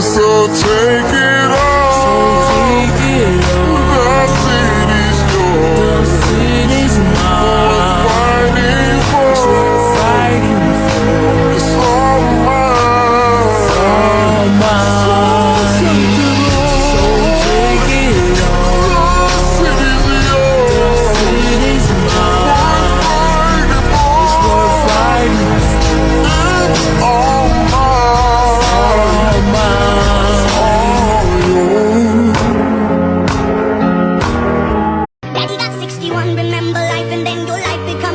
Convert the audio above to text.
So take it all. The city's yours. Worth fighting for. It's all mine. So take it all. The city's yours. Worth fighting for. It's all Daddy got 61, remember life and then your life becomes